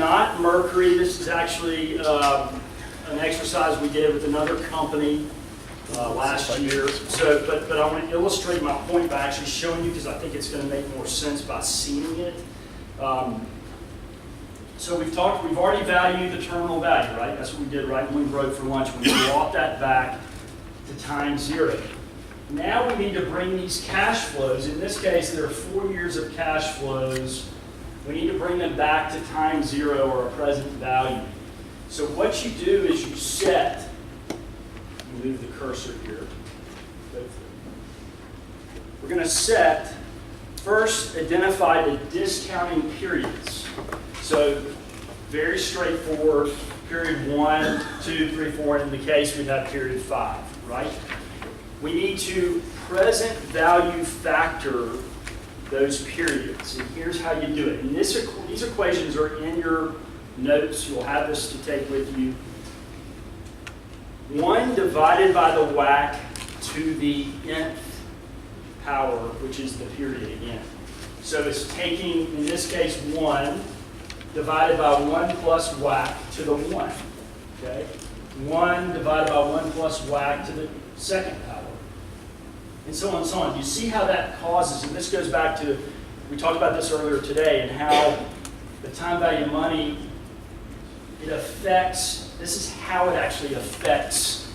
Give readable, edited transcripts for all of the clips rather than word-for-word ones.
not Mercury. This is actually an exercise we did with another company last year. So, but I want to illustrate my point by actually showing you, because I think it's going to make more sense by seeing it. So we've already valued the terminal value, right? That's what we did right when we broke for lunch. We brought that back to time zero. Now we need to bring these cash flows. In this case, there are 4 years of cash flows. We need to bring them back to time zero, or a present value. So what you do is you set, move the cursor here. We're going to set, first identify the discounting periods. So very straightforward, period 1, 2, 3, 4. In the case, we'd have period 5, right? We need to present value factor those periods. And here's how you do it. And these equations are in your notes. You'll have this to take with you. 1 divided by the WACC to the nth power, which is the period again. So it's taking, in this case, 1 divided by 1 plus WACC to the 1. Okay? 1 divided by 1 plus WACC to the second power. And so on and so on. You see how that causes, and this goes back to, we talked about this earlier today, and how the time value of money, it affects, this is how it actually affects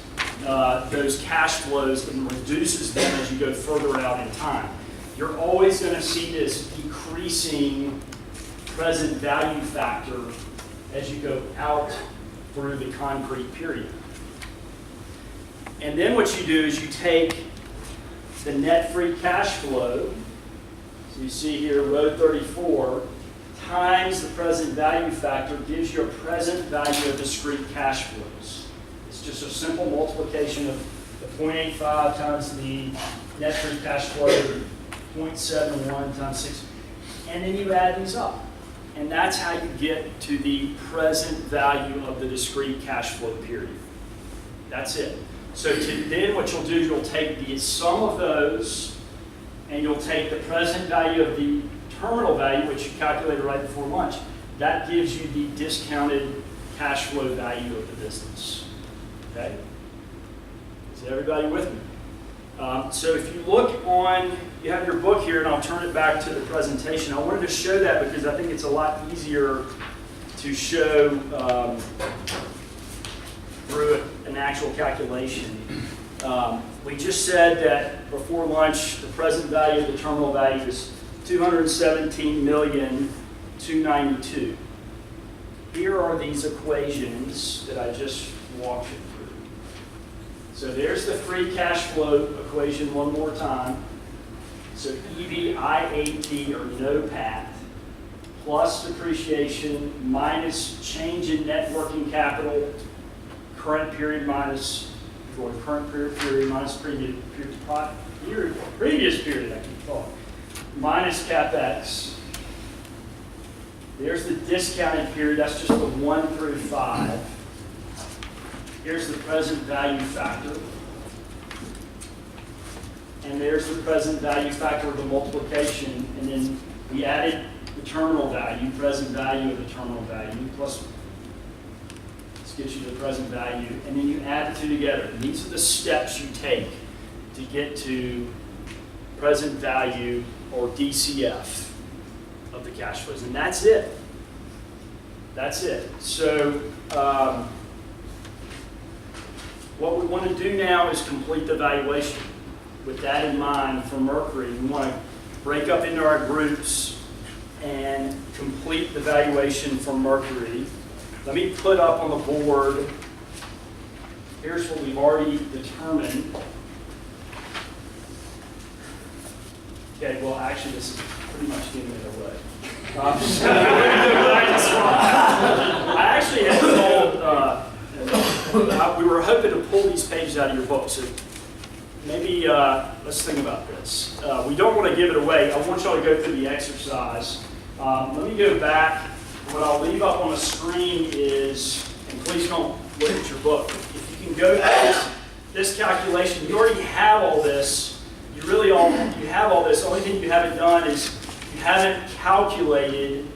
those cash flows and reduces them as you go further out in time. You're always going to see this decreasing present value factor as you go out through the concrete period. And then what you do is you take the net free cash flow, so you see here, row 34, times the present value factor gives you a present value of discrete cash flows. It's just a simple multiplication of the 0.85 times the net free cash flow, 0.71 times 6, and then you add these up. And that's how you get to the present value of the discrete cash flow period. That's it. So then what you'll do, you'll take the sum of those, and you'll take the present value of the terminal value, which you calculated right before lunch. That gives you the discounted cash flow value of the business. Okay? Is everybody with me? So if you look on, you have your book here, and I'll turn it back to the presentation. I wanted to show that because I think it's a lot easier to show through an actual calculation. We just said that before lunch, the present value of the terminal value is $217,292,000. Here are these equations that I just walked you through. So there's the free cash flow equation one more time. So EV/IAT, or NOPAT, plus depreciation minus change in net working capital, current period minus, or current period minus previous period, I keep talking, minus CapEx. There's the discounted period, that's just the 1 through 5. Here's the present value factor. And there's the present value factor of the multiplication. And then we added the terminal value, present value of the terminal value, plus this gets you the present value. And then you add the two together. And these are the steps you take to get to present value, or DCF, of the cash flows. And that's it. That's it. So what we want to do now is complete the valuation. With that in mind, for Mercury, we want to break up into our groups and complete the valuation for Mercury. Let me put up on the board, here's what we've already determined. Okay, well, actually, this is pretty much giving it away. I actually had told, we were hoping to pull these pages out of your book, so maybe let's think about this. We don't want to give it away. I want y'all to go through the exercise. Let me go back. What I'll leave up on the screen is, and please don't look at your book. If you can go through this calculation, you already have all this. You have all this. The only thing you haven't done is you haven't calculated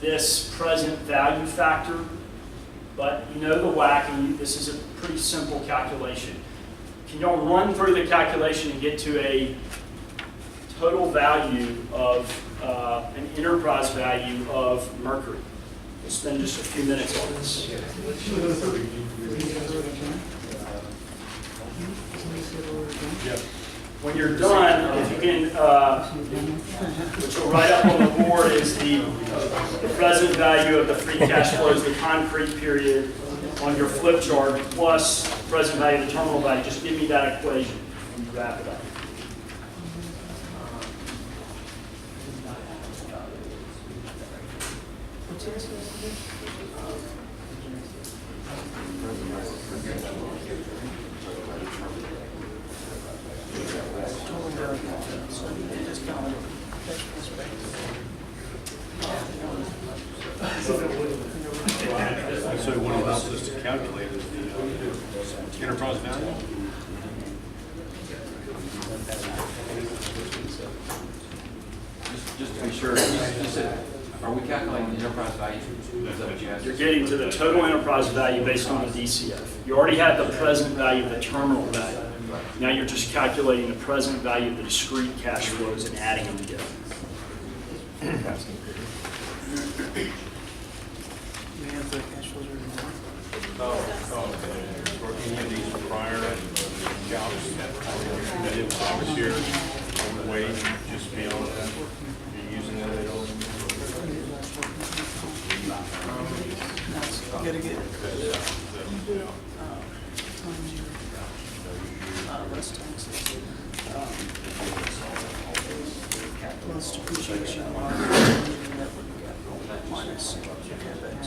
this present value factor, but you know the WACC, and this is a pretty simple calculation. Can y'all run through the calculation and get to a total value of an enterprise value of Mercury? We'll spend just a few minutes on this. When you're done, if you can, what you'll write up on the board is the present value of the free cash flows, the concrete period on your flip chart, plus present value of the terminal value. Just give me that equation and wrap it up. So what allows us to calculate is the enterprise value? Just to be sure, you said, are we calculating the enterprise value? Is that what you asked? You're getting to the total enterprise value based on the DCF. You already had the present value of the terminal value. Now you're just calculating the present value of the discrete cash flows and adding them together. We have the cash flows written down. For any of these prior jobs that did this year, on the way, just beyond that, you're using that at all? Gotta get less taxes. Plus depreciation minus CapEx.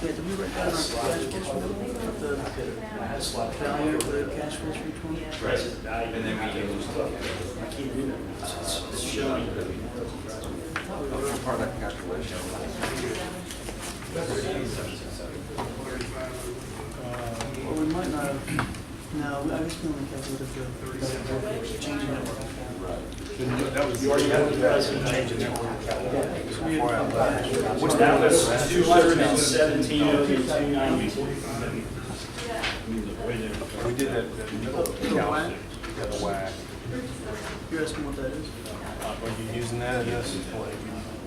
Yeah, did we write down our cash flows for the value of the cash flows for each one? Present value. And then we use I can't do that. It's showing. That's part of that calculation. Well, we might not have, no, I guess we only calculated the change in network account. That was You already have the present change in network. So we had to Which that was 217,292. we did that. the WACC. The WAC. You're asking what that is? Are you using that as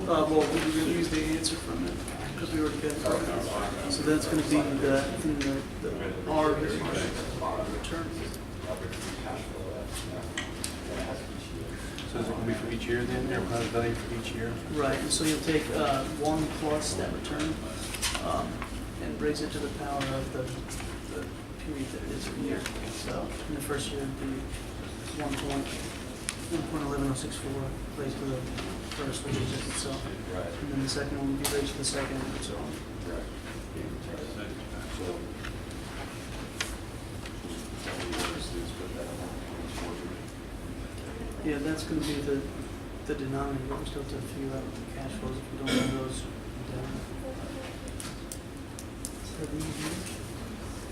Well, we were going to use the answer from it, because we already got it. So that's going to be the R return. So is it going to be for each year then, enterprise value for each year? Right, and so you'll take 1 plus that return, and raise it to the power of the period that it is a year. So in the first year, it'd be 1.11064 raised to the first, which is just itself. Right. And then the second one would be raised to the second, and so on. Yeah, that's going to be the denominator, but we still have to figure out the cash flows if we don't have those down.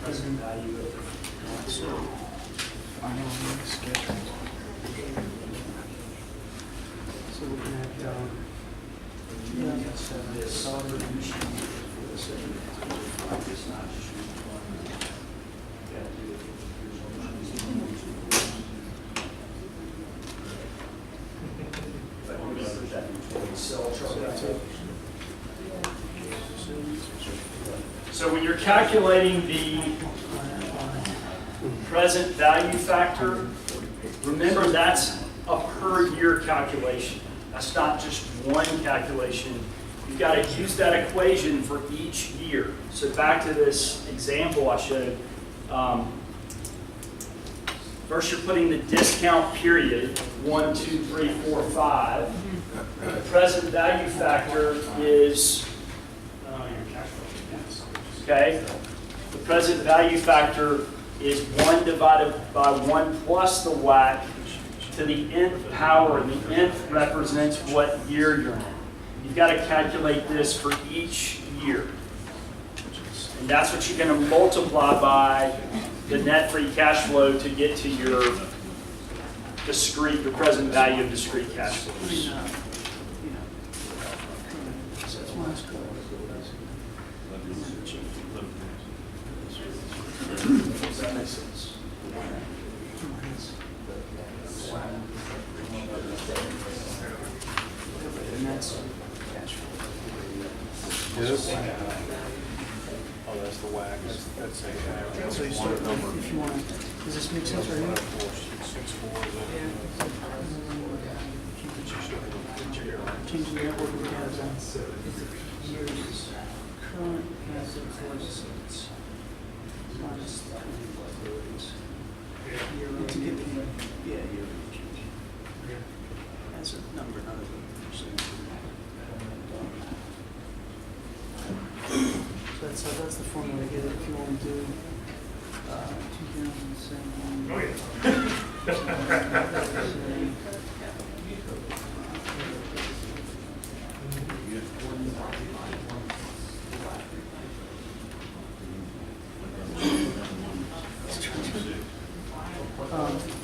Present value of. So, so we can have, solid So when you're calculating the present value factor, remember that's a per year calculation. That's not just one calculation. You've got to use that equation for each year. So back to this example I showed. First you're putting the discount period, 1, 2, 3, 4, 5. The present value factor is, okay? The present value factor is 1 divided by 1 plus the WACC to the nth power, and the nth represents what year you're in. You've got to calculate this for each year. And that's what you're going to multiply by the net free cash flow to get to your discrete, the present value of discrete cash I flows. mean, so that's one is correct. Does that make sense? And that's cash flow. This? Oh, that's the whack. That's a. So you start, if you want, does this make sense right here? Changing the network we have on years, current asset forces minus the liabilities. To get the, yeah, year change. As a number, not as a percent. So that's the formula to get it if you want to do, 2007. Oh,